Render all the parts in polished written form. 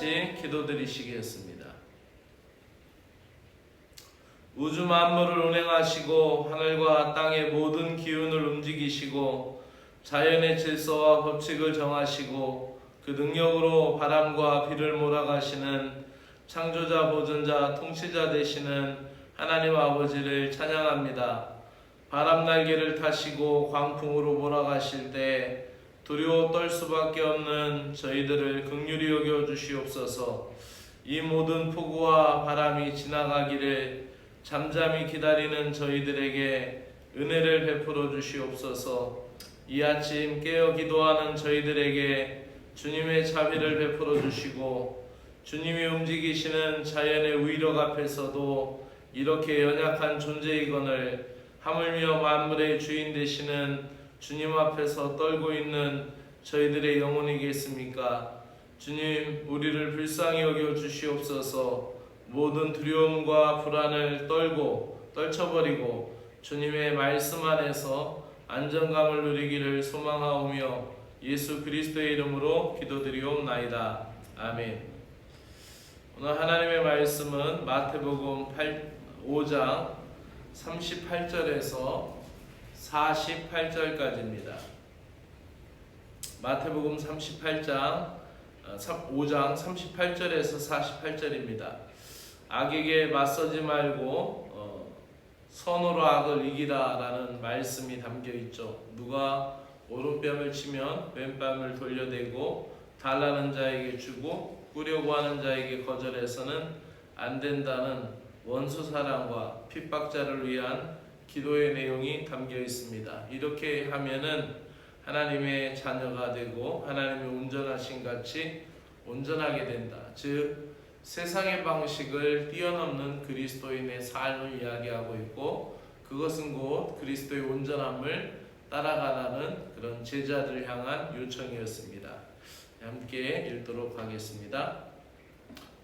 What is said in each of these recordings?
기도드리시겠습니다. 우주 만물을 운행하시고 하늘과 땅의 모든 기운을 움직이시고 자연의 질서와 법칙을 정하시고 그 능력으로 바람과 비를 몰아가시는 창조자, 보존자, 통치자 되시는 하나님 아버지를 찬양합니다. 바람 날개를 타시고 광풍으로 몰아가실 때 두려워 떨 수밖에 없는 저희들을 긍휼히 여겨 주시옵소서. 이 모든 폭우와 바람이 지나가기를 잠잠히 기다리는 저희들에게 은혜를 베풀어 주시옵소서. 이 아침 깨어 기도하는 저희들에게 주님의 자비를 베풀어 주시고 주님이 움직이시는 자연의 위력 앞에서도 이렇게 연약한 존재이건을 하물며 만물의 주인 되시는 주님 앞에서 떨고 있는 저희들의 영혼이겠습니까? 주님, 우리를 불쌍히 여겨 주시옵소서. 모든 두려움과 불안을 떨쳐버리고 주님의 말씀 안에서 안정감을 누리기를 소망하오며 예수 그리스도의 이름으로 기도드리옵나이다. 아멘. 오늘 하나님의 말씀은 마태복음 5장 38절에서 48절까지입니다. 마태복음 5장 38절에서 48절입니다. 악에게 맞서지 말고 선으로 악을 이기라 라는 말씀이 담겨 있죠. 누가 오른뺨을 치면 왼뺨을 돌려대고 달라는 자에게 주고 꾸려고 하는 자에게 거절해서는 안 된다는 원수 사랑과 핍박자를 위한 기도의 내용이 담겨 있습니다. 이렇게 하면은 하나님의 자녀가 되고 하나님의 온전하신 같이 온전하게 된다. 즉 세상의 방식을 뛰어넘는 그리스도인의 삶을 이야기하고 있고 그것은 곧 그리스도의 온전함을 따라가라는 그런 제자들을 향한 요청이었습니다. 함께 읽도록 하겠습니다.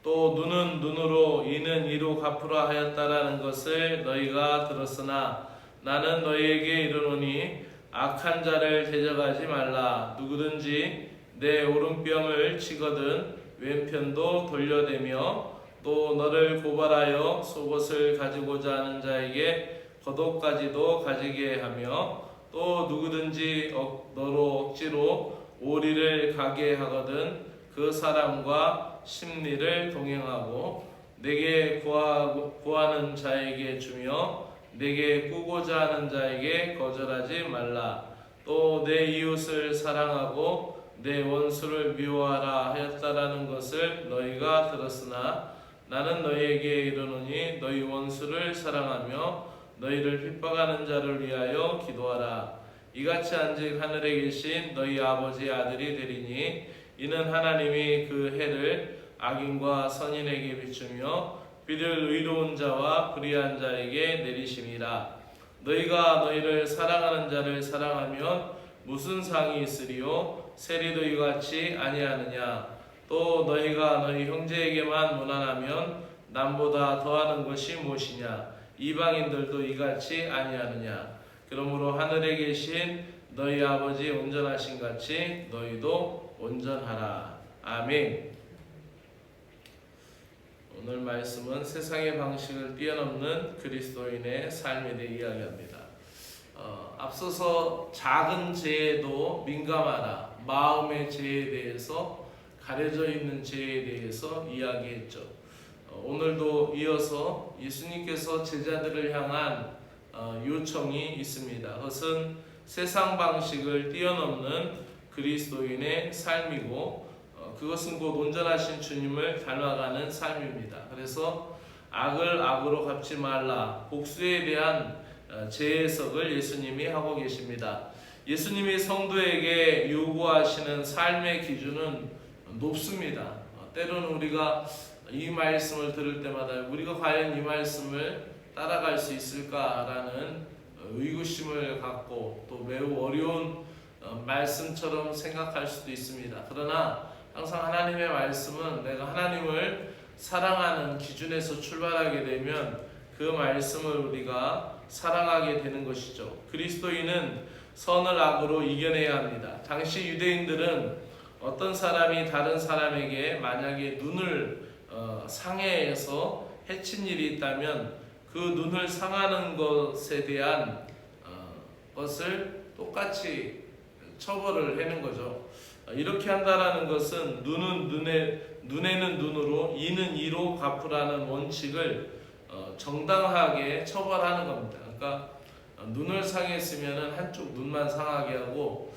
또 눈은 눈으로 이는 이로 갚으라 하였다라는 것을 너희가 들었으나 나는 너희에게 이르노니 악한 자를 대적하지 말라. 누구든지 내 오른뺨을 치거든 왼편도 돌려대며 또 너를 고발하여 속옷을 가지고자 하는 자에게 겉옷까지도 가지게 하며 또 누구든지 너로 억지로 오리를 가게 하거든 그 사람과 심리를 동행하고 내게 구하는 자에게 주며 내게 꾸고자 하는 자에게 거절하지 말라. 또 내 이웃을 사랑하고 내 원수를 미워하라 하였다라는 것을 너희가 들었으나 나는 너희에게 이르노니 너희 원수를 사랑하며 너희를 핍박하는 자를 위하여 기도하라. 이같이 한즉 하늘에 계신 너희 아버지의 아들이 되리니 이는 하나님이 그 해를 악인과 선인에게 비추며 비를 의로운 자와 불의한 자에게 내리심이라. 너희가 너희를 사랑하는 자를 사랑하면 무슨 상이 있으리요? 세리도 이같이 아니하느냐? 또 너희가 너희 형제에게만 무난하면 남보다 더하는 것이 무엇이냐? 이방인들도 이같이 아니하느냐? 그러므로 하늘에 계신 너희 아버지 온전하신 같이 너희도 온전하라. 아멘. 오늘 말씀은 세상의 방식을 뛰어넘는 그리스도인의 삶에 대해 이야기합니다. 앞서서 작은 죄에도 민감하라. 마음의 죄에 대해서 가려져 있는 죄에 대해서 이야기했죠. 오늘도 이어서 예수님께서 제자들을 향한 요청이 있습니다. 그것은 세상 방식을 뛰어넘는 그리스도인의 삶이고 그것은 곧 온전하신 주님을 닮아가는 삶입니다. 그래서 악을 악으로 갚지 말라. 복수에 대한 재해석을 예수님이 하고 계십니다. 예수님이 성도에게 요구하시는 삶의 기준은 높습니다. 때로는 우리가 이 말씀을 들을 때마다 우리가 과연 이 말씀을 따라갈 수 있을까라는 의구심을 갖고 또 매우 어려운 말씀처럼 생각할 수도 있습니다. 그러나 항상 하나님의 말씀은 내가 하나님을 사랑하는 기준에서 출발하게 되면 그 말씀을 우리가 사랑하게 되는 것이죠. 그리스도인은 선을 악으로 이겨내야 합니다. 당시 유대인들은 어떤 사람이 다른 사람에게 만약에 눈을 상해해서 해친 일이 있다면 그 눈을 상하는 것에 대한 것을 똑같이 처벌을 하는 거죠. 이렇게 한다라는 것은 눈에는 눈으로 이는 이로 갚으라는 원칙을 정당하게 처벌하는 겁니다. 그러니까 눈을 상했으면 한쪽 눈만 상하게 하고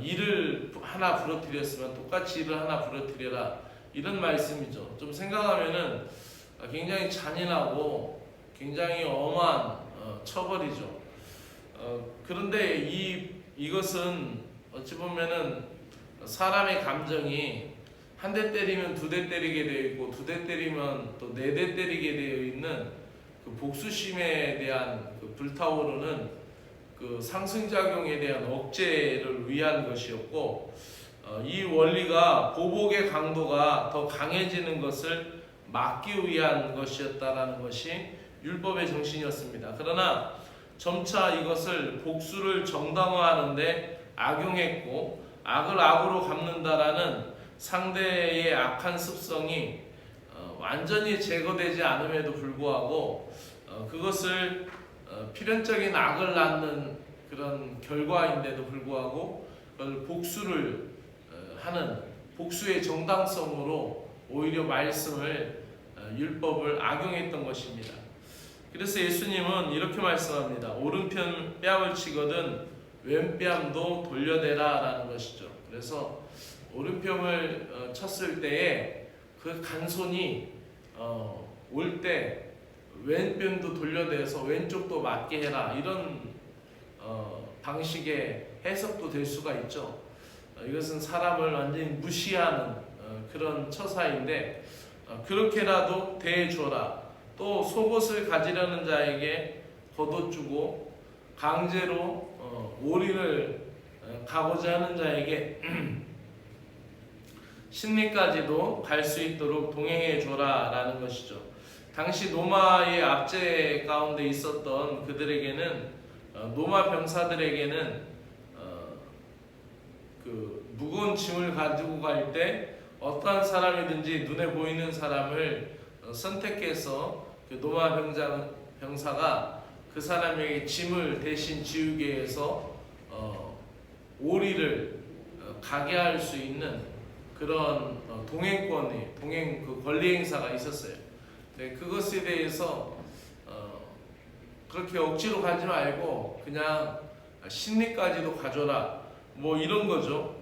이를 하나 부러뜨렸으면 똑같이 이를 하나 부러뜨려라, 이런 말씀이죠. 좀 생각하면은 굉장히 잔인하고 굉장히 엄한 처벌이죠. 그런데 이것은 어찌 보면은 사람의 감정이 한 대 때리면 두 대 때리게 되어 있고 두 대 때리면 또 네 대 때리게 되어 있는 그 복수심에 대한 그 불타오르는 그 상승작용에 대한 억제를 위한 것이었고, 이 원리가 보복의 강도가 더 강해지는 것을 막기 위한 것이었다라는 것이 율법의 정신이었습니다. 그러나 점차 이것을 복수를 정당화하는데 악용했고, 악을 악으로 갚는다라는 상대의 악한 습성이 완전히 제거되지 않음에도 불구하고 그것을 필연적인 악을 낳는 그런 결과인데도 불구하고 그걸 복수를 하는 복수의 정당성으로 오히려 말씀을 율법을 악용했던 것입니다. 그래서 예수님은 이렇게 말씀합니다. 오른편 뺨을 치거든 왼뺨도 돌려대라 라는 것이죠. 그래서 오른편을 쳤을 때에 그 간손이 올 때 왼편도 돌려대서 왼쪽도 맞게 해라, 이런 방식의 해석도 될 수가 있죠. 이것은 사람을 완전히 무시하는 그런 처사인데 그렇게라도 대해줘라. 또 속옷을 가지려는 자에게 걷어주고 강제로 오리를 가고자 하는 자에게 심리까지도 갈 수 있도록 동행해 줘라 라는 것이죠. 당시 로마의 압제 가운데 있었던 그들에게는 로마 병사들에게는 그 무거운 짐을 가지고 갈 때 어떠한 사람이든지 눈에 보이는 사람을 선택해서 그 로마 병사가 그 사람에게 짐을 대신 지우게 해서 오리를 가게 할 수 있는 그런 동행 그 권리 행사가 있었어요. 네, 그것에 대해서 그렇게 억지로 가지 말고 그냥 심리까지도 가져라, 뭐 이런 거죠.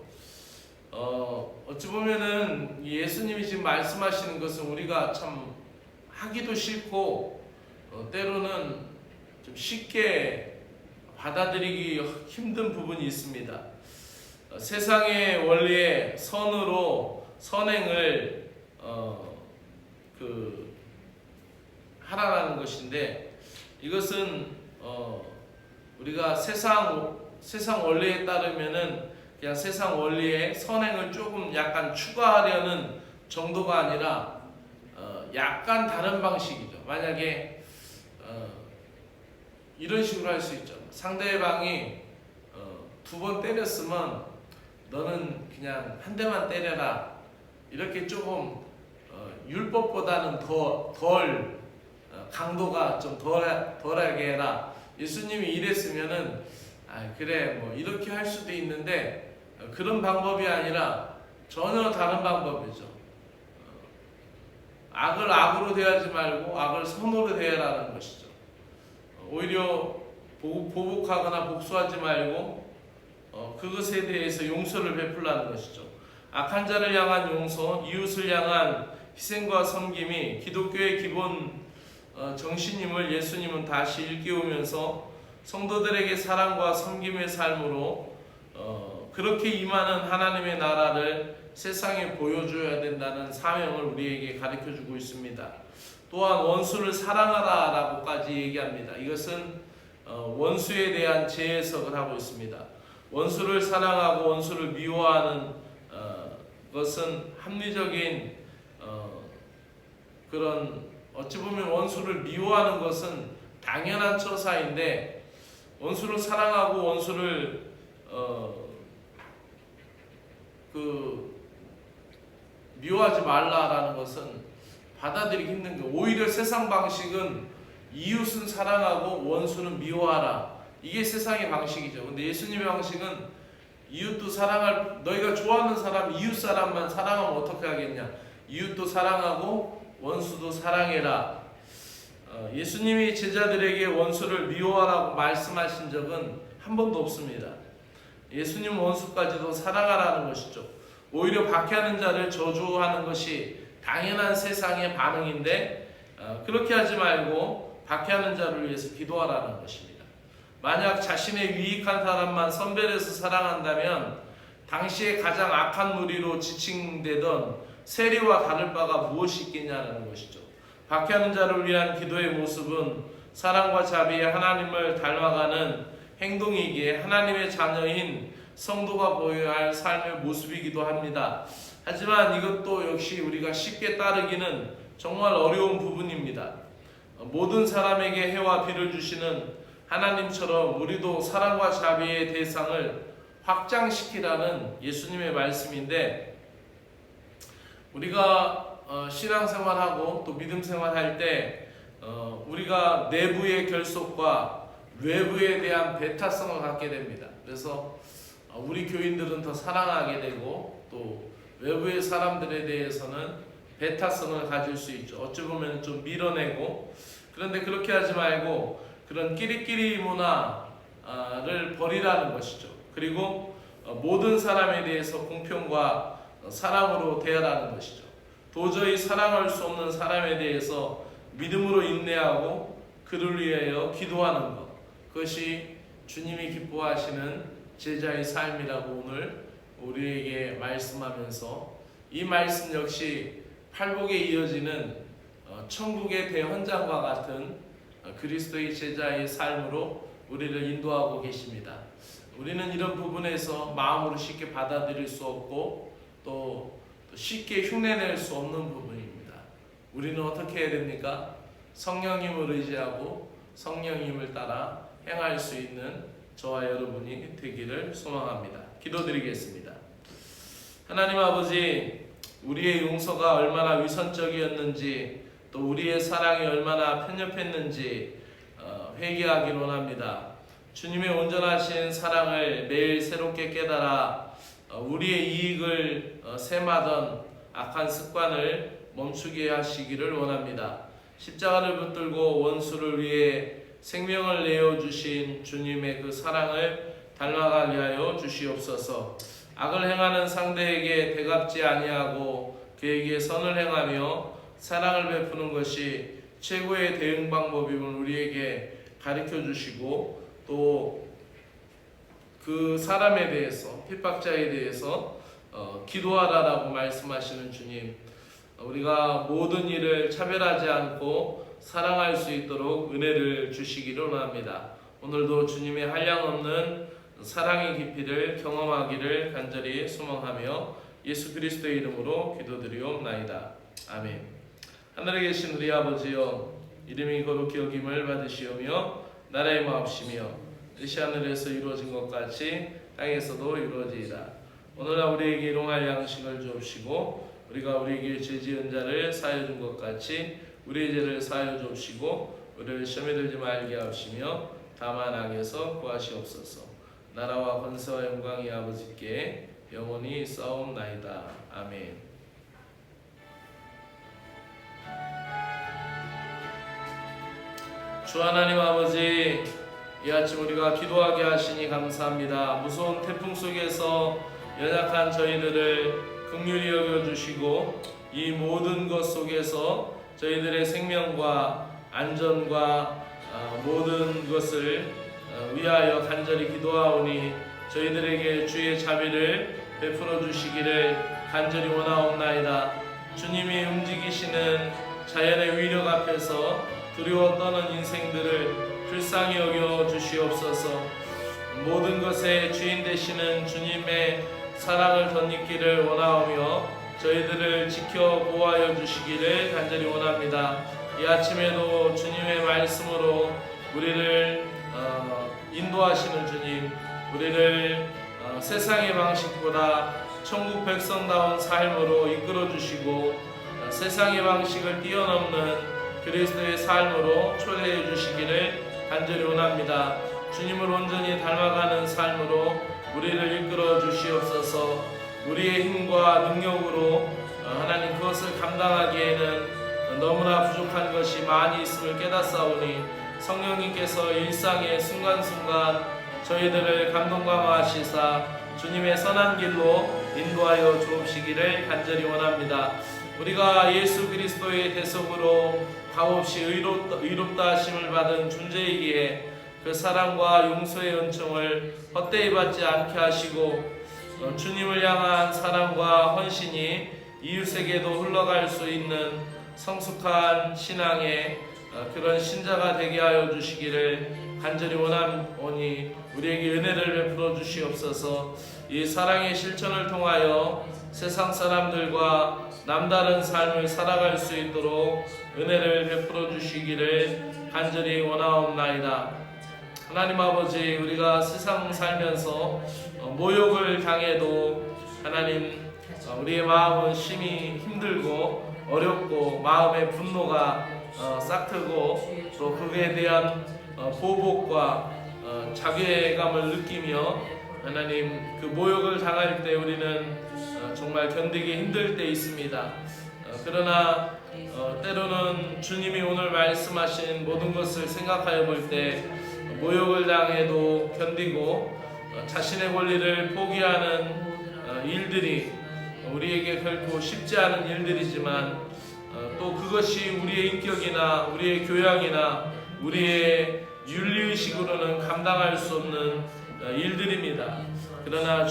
어찌 보면은 예수님이 지금 말씀하시는 것은 우리가 참 하기도 싫고 때로는 좀 쉽게 받아들이기 힘든 부분이 있습니다. 세상의 원리에 선으로 선행을 하라는 것인데, 이것은 우리가 세상 원리에 따르면은 그냥 세상 원리에 선행을 조금 약간 추가하려는 정도가 아니라 약간 다른 방식이죠. 만약에 이런 식으로 할 수 있죠. 상대방이 2번 때렸으면 너는 그냥 한 대만 때려라, 이렇게 조금 율법보다는 덜 강도가 좀 덜하게 해라. 예수님이 이랬으면은 그래 뭐 이렇게 할 수도 있는데 그런 방법이 아니라 전혀 다른 방법이죠. 악을 악으로 대하지 말고 악을 선으로 대하라는 것이죠. 오히려 보복하거나 복수하지 말고 그것에 대해서 용서를 베풀라는 것이죠. 악한 자를 향한 용서, 이웃을 향한 희생과 섬김이 기독교의 기본 정신임을 예수님은 다시 일깨우면서 성도들에게 사랑과 섬김의 삶으로 그렇게 임하는 하나님의 나라를 세상에 보여줘야 된다는 사명을 우리에게 가르쳐주고 있습니다. 또한 원수를 사랑하라 라고까지 얘기합니다. 이것은 원수에 대한 재해석을 하고 있습니다. 원수를 사랑하고 원수를 미워하는 것은 합리적인 그런, 어찌 보면 원수를 미워하는 것은 당연한 처사인데, 원수를 사랑하고 원수를 미워하지 말라라는 것은 받아들이기 힘든 게, 오히려 세상 방식은 이웃은 사랑하고 원수는 미워하라, 이게 세상의 방식이죠. 근데 예수님의 방식은 이웃도 너희가 좋아하는 사람, 이웃 사람만 사랑하면 어떻게 하겠냐, 이웃도 사랑하고 원수도 사랑해라. 예수님이 제자들에게 원수를 미워하라고 말씀하신 적은 한 번도 없습니다. 예수님 원수까지도 사랑하라는 것이죠. 오히려 박해하는 자를 저주하는 것이 당연한 세상의 반응인데, 그렇게 하지 말고 박해하는 자를 위해서 기도하라는 것입니다. 만약 자신의 유익한 사람만 선별해서 사랑한다면 당시에 가장 악한 무리로 지칭되던 세리와 다를 바가 무엇이 있겠냐는 것이죠. 박해하는 자를 위한 기도의 모습은 사랑과 자비에 하나님을 닮아가는 행동이기에 하나님의 자녀인 성도가 보여야 할 삶의 모습이기도 합니다. 하지만 이것도 역시 우리가 쉽게 따르기는 정말 어려운 부분입니다. 모든 사람에게 해와 비를 주시는 하나님처럼 우리도 사랑과 자비의 대상을 확장시키라는 예수님의 말씀인데, 우리가 신앙생활하고 또 믿음생활할 때 우리가 내부의 결속과 외부에 대한 배타성을 갖게 됩니다. 그래서 우리 교인들은 더 사랑하게 되고 또 외부의 사람들에 대해서는 배타성을 가질 수 있죠. 어찌 보면 좀 밀어내고. 그런데 그렇게 하지 말고 그런 끼리끼리 문화를 버리라는 것이죠. 그리고 모든 사람에 대해서 공평과 사랑으로 대하라는 것이죠. 도저히 사랑할 수 없는 사람에 대해서 믿음으로 인내하고 그를 위하여 기도하는 것, 그것이 주님이 기뻐하시는 제자의 삶이라고 오늘 우리에게 말씀하면서, 이 말씀 역시 팔복에 이어지는 천국의 대헌장과 같은 그리스도의 제자의 삶으로 우리를 인도하고 계십니다. 우리는 이런 부분에서 마음으로 쉽게 받아들일 수 없고 또 쉽게 흉내낼 수 없는 부분입니다. 우리는 어떻게 해야 됩니까? 성령님을 의지하고 성령님을 따라 행할 수 있는 저와 여러분이 되기를 소망합니다. 기도드리겠습니다. 하나님 아버지, 우리의 용서가 얼마나 위선적이었는지 또 우리의 사랑이 얼마나 편협했는지 회개하길 원합니다. 주님의 온전하신 사랑을 매일 새롭게 깨달아 우리의 이익을 셈하던 악한 습관을 멈추게 하시기를 원합니다. 십자가를 붙들고 원수를 위해 생명을 내어주신 주님의 그 사랑을 닮아가게 하여 주시옵소서. 악을 행하는 상대에게 대갚지 아니하고 그에게 선을 행하며 사랑을 베푸는 것이 최고의 대응 방법임을 우리에게 가르쳐 주시고, 또 그 사람에 대해서, 핍박자에 대해서 기도하라라고 말씀하시는 주님, 우리가 모든 일을 차별하지 않고 사랑할 수 있도록 은혜를 주시기를 원합니다. 오늘도 주님의 한량없는 사랑의 깊이를 경험하기를 간절히 소망하며 예수 그리스도의 이름으로 기도드리옵나이다. 아멘. 하늘에 계신 우리 아버지여, 이름이 거룩히 여김을 받으시오며 나라의 마옵시며 뜻이 하늘에서 이루어진 것 같이 땅에서도 이루어지이다. 오늘날 우리에게 일용할 양식을 주옵시고 우리가 우리에게 죄 지은 자를 사하여 준 것 같이 우리의 죄를 사하여 주옵시고 우리를 시험에 들지 말게 하옵시며 다만 악에서 구하시옵소서. 나라와 권세와 영광이 아버지께 영원히 싸움나이다. 아멘. 주 하나님 아버지, 이 아침 우리가 기도하게 하시니 감사합니다. 무서운 태풍 속에서 연약한 저희들을 긍휼히 여겨주시고 이 모든 것 속에서 저희들의 생명과 안전과 모든 것을 위하여 간절히 기도하오니 저희들에게 주의 자비를 베풀어 주시기를 간절히 원하옵나이다. 주님이 움직이시는 자연의 위력 앞에서 두려워 떠는 인생들을 불쌍히 여겨 주시옵소서. 모든 것의 주인 되시는 주님의 사랑을 덧입기를 원하오며 저희들을 지켜 보호하여 주시기를 간절히 원합니다. 이 아침에도 주님의 말씀으로 우리를 인도하시는 주님, 우리를 세상의 방식보다 천국 백성다운 삶으로 이끌어 주시고 세상의 방식을 뛰어넘는 그리스도의 삶으로 초대해 주시기를 간절히 원합니다. 주님을 온전히 닮아가는 삶으로 우리를 이끌어 주시옵소서. 우리의 힘과 능력으로 하나님 그것을 감당하기에는 너무나 부족한 것이 많이 있음을 깨닫사오니 성령님께서 일상의 순간순간 저희들을 감동감화하시사 주님의 선한 길로 인도하여 주옵시기를 간절히 원합니다. 우리가 예수 그리스도의 대속으로 값없이 의롭다 하심을 받은 존재이기에 그 사랑과 용서의 은총을 헛되이 받지 않게 하시고 주님을 향한 사랑과 헌신이 이웃에게도 흘러갈 수 있는 성숙한 신앙의 그런 신자가 되게 하여 주시기를 간절히 원하오니 우리에게 은혜를 베풀어 주시옵소서. 이 사랑의 실천을 통하여 세상 사람들과 남다른 삶을 살아갈 수 있도록 은혜를 베풀어 주시기를 간절히 원하옵나이다. 하나님 아버지, 우리가 세상 살면서 모욕을 당해도 하나님 우리의 마음은 심히 힘들고 어렵고 마음의 분노가 싹트고 또 그에 대한 보복과 자괴감을 느끼며 하나님 그 모욕을 당할 때 우리는 정말 견디기 힘들 때 있습니다. 그러나 때로는 주님이 오늘 말씀하신 모든 것을 생각하여 볼 때 모욕을 당해도 견디고 자신의 권리를 포기하는 일들이 우리에게 결코 쉽지 않은 일들이지만 또 그것이 우리의 인격이나 우리의 교양이나 우리의 윤리의식으로는 감당할 수 없는 일들입니다. 그러나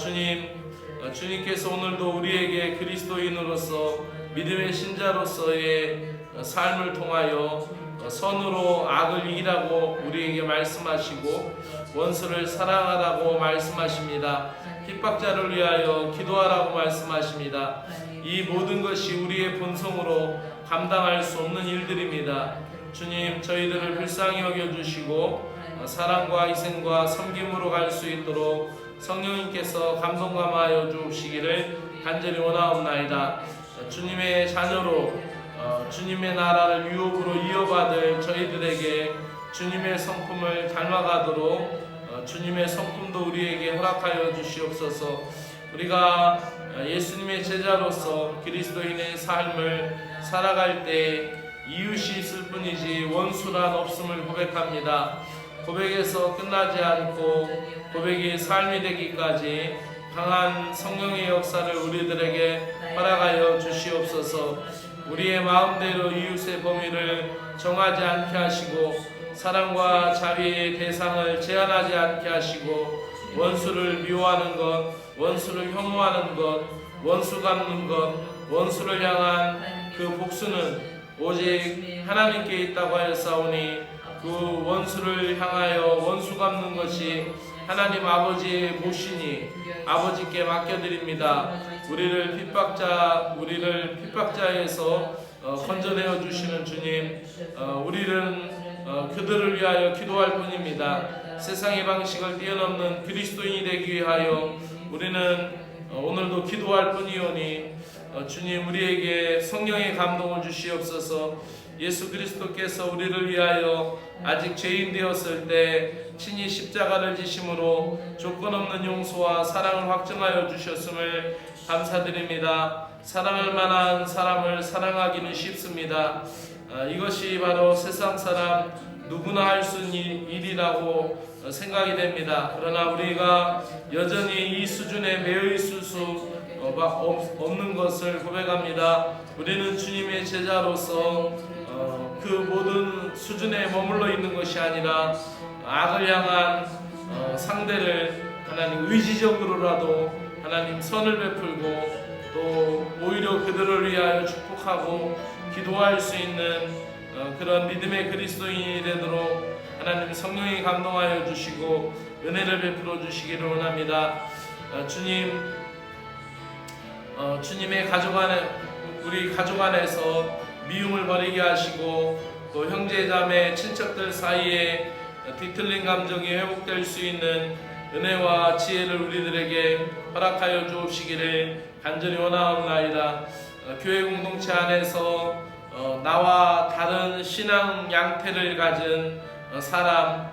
주님께서 오늘도 우리에게 그리스도인으로서 믿음의 신자로서의 삶을 통하여 선으로 악을 이기라고 우리에게 말씀하시고 원수를 사랑하라고 말씀하십니다. 핍박자를 위하여 기도하라고 말씀하십니다. 이 모든 것이 우리의 본성으로 감당할 수 없는 일들입니다. 주님, 저희들을 불쌍히 여겨주시고 사랑과 희생과 섬김으로 갈 수 있도록 성령님께서 감동감하여 주시기를 간절히 원하옵나이다. 주님의 자녀로 주님의 나라를 유업으로 이어받을 저희들에게 주님의 성품을 닮아가도록 주님의 성품도 우리에게 허락하여 주시옵소서. 우리가 예수님의 제자로서 그리스도인의 삶을 살아갈 때 이웃이 있을 뿐이지 원수란 없음을 고백합니다. 고백에서 끝나지 않고 고백이 삶이 되기까지 강한 성령의 역사를 우리들에게 허락하여 주시옵소서. 우리의 마음대로 이웃의 범위를 정하지 않게 하시고 사랑과 자비의 대상을 제한하지 않게 하시고 원수를 미워하는 것, 원수를 혐오하는 것, 원수 갚는 것, 원수를 향한 그 복수는 오직 하나님께 있다고 하였사오니 그 원수를 향하여 원수 갚는 것이 하나님 아버지의 모시니 아버지께 맡겨드립니다. 우리를 핍박자에서 건져내어 주시는 주님, 우리는 그들을 위하여 기도할 뿐입니다. 세상의 방식을 뛰어넘는 그리스도인이 되기 위하여 우리는 오늘도 기도할 뿐이오니 주님, 우리에게 성령의 감동을 주시옵소서. 예수 그리스도께서 우리를 위하여 아직 죄인 되었을 때 친히 십자가를 지심으로 조건 없는 용서와 사랑을 확증하여 주셨음을 감사드립니다. 사랑할 만한 사람을 사랑하기는 쉽습니다. 이것이 바로 세상 사람 누구나 할 수 있는 일이라고 생각이 됩니다. 그러나 우리가 여전히 이 수준에 매여 있을 수 없는 것을 고백합니다. 우리는 주님의 제자로서 그 모든 수준에 머물러 있는 것이 아니라 악을 향한 상대를 하나님 의지적으로라도 하나님 선을 베풀고 또 오히려 그들을 위하여 축복하고 기도할 수 있는 그런 믿음의 그리스도인이 되도록 하나님 성령이 감동하여 주시고 은혜를 베풀어 주시기를 원합니다. 주님의 우리 가족 안에서 미움을 버리게 하시고 또 형제자매 친척들 사이에 뒤틀린 감정이 회복될 수 있는 은혜와 지혜를 우리들에게 허락하여 주옵시기를 간절히 원하옵나이다. 교회 공동체 안에서 나와 다른 신앙 양태를 가진 사람,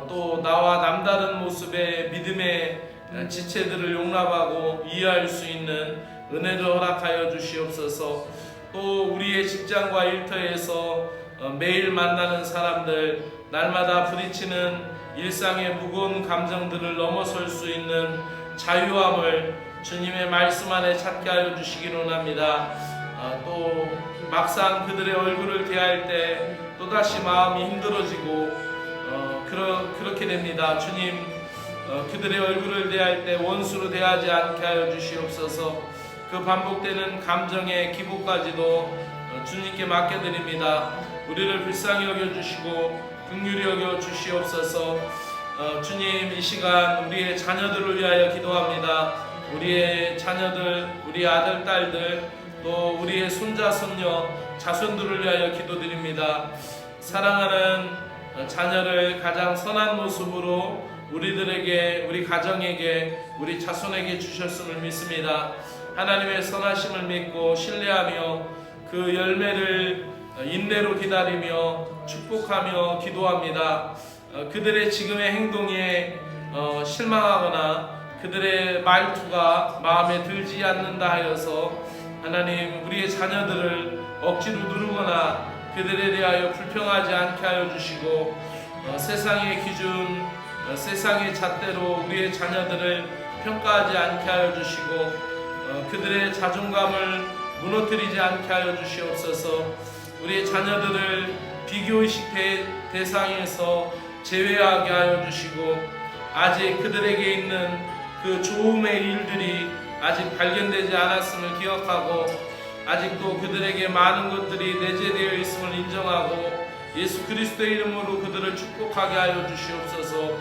또 나와 남다른 모습의 믿음의 지체들을 용납하고 이해할 수 있는 은혜를 허락하여 주시옵소서. 또 우리의 직장과 일터에서 매일 만나는 사람들, 날마다 부딪히는 일상의 무거운 감정들을 넘어설 수 있는 자유함을 주님의 말씀 안에 찾게 하여 주시기를 원합니다. 또 막상 그들의 얼굴을 대할 때 또다시 마음이 힘들어지고 그렇게 됩니다. 주님, 그들의 얼굴을 대할 때 원수로 대하지 않게 하여 주시옵소서. 그 반복되는 감정의 기복까지도 주님께 맡겨드립니다. 우리를 불쌍히 여겨주시고 긍휼히 여겨 주시옵소서. 주님, 이 시간 우리의 자녀들을 위하여 기도합니다. 우리의 자녀들, 우리 아들, 딸들, 또 우리의 손자, 손녀, 자손들을 위하여 기도드립니다. 사랑하는 자녀를 가장 선한 모습으로 우리들에게, 우리 가정에게, 우리 자손에게 주셨음을 믿습니다. 하나님의 선하심을 믿고 신뢰하며 그 열매를 인내로 기다리며 축복하며 기도합니다. 그들의 지금의 행동에 실망하거나 그들의 말투가 마음에 들지 않는다 하여서 하나님, 우리의 자녀들을 억지로 누르거나 그들에 대하여 불평하지 않게 하여 주시고 세상의 기준, 세상의 잣대로 우리의 자녀들을 평가하지 않게 하여 주시고 그들의 자존감을 무너뜨리지 않게 하여 주시옵소서. 우리의 자녀들을 비교의식 대상에서 제외하게 하여 주시고 아직 그들에게 있는 그 좋음의 일들이 아직 발견되지 않았음을 기억하고 아직도 그들에게 많은 것들이 내재되어 있음을 인정하고 예수 그리스도의 이름으로 그들을 축복하게 하여 주시옵소서.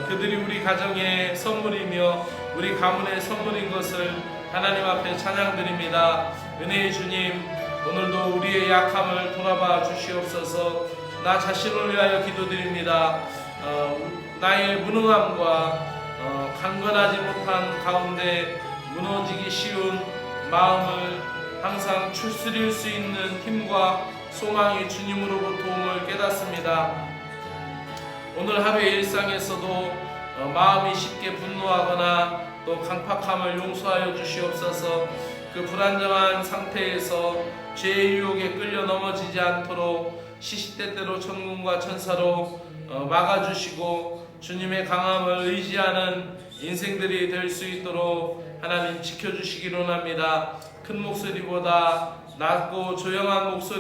그들이 우리 가정의 선물이며 우리 가문의 선물인 것을 하나님 앞에 찬양드립니다. 은혜의 주님, 오늘도 우리의 약함을 돌아봐 주시옵소서. 나 자신을 위하여 기도드립니다. 나의 무능함과 강건하지 못한 가운데 무너지기 쉬운 마음을 항상 추스릴 수 있는 힘과 소망이 주님으로부터 옴을 깨닫습니다. 오늘 하루의 일상에서도 마음이 쉽게 분노하거나 또 강팍함을 용서하여 주시옵소서. 그 불안정한 상태에서 죄의 유혹에 끌려 넘어지지 않도록 시시때때로 천군과 천사로 막아주시고 주님의 강함을 의지하는 인생들이 될 수 있도록 하나님 지켜주시기를 원합니다. 큰 목소리보다 낮고 조용한 목소리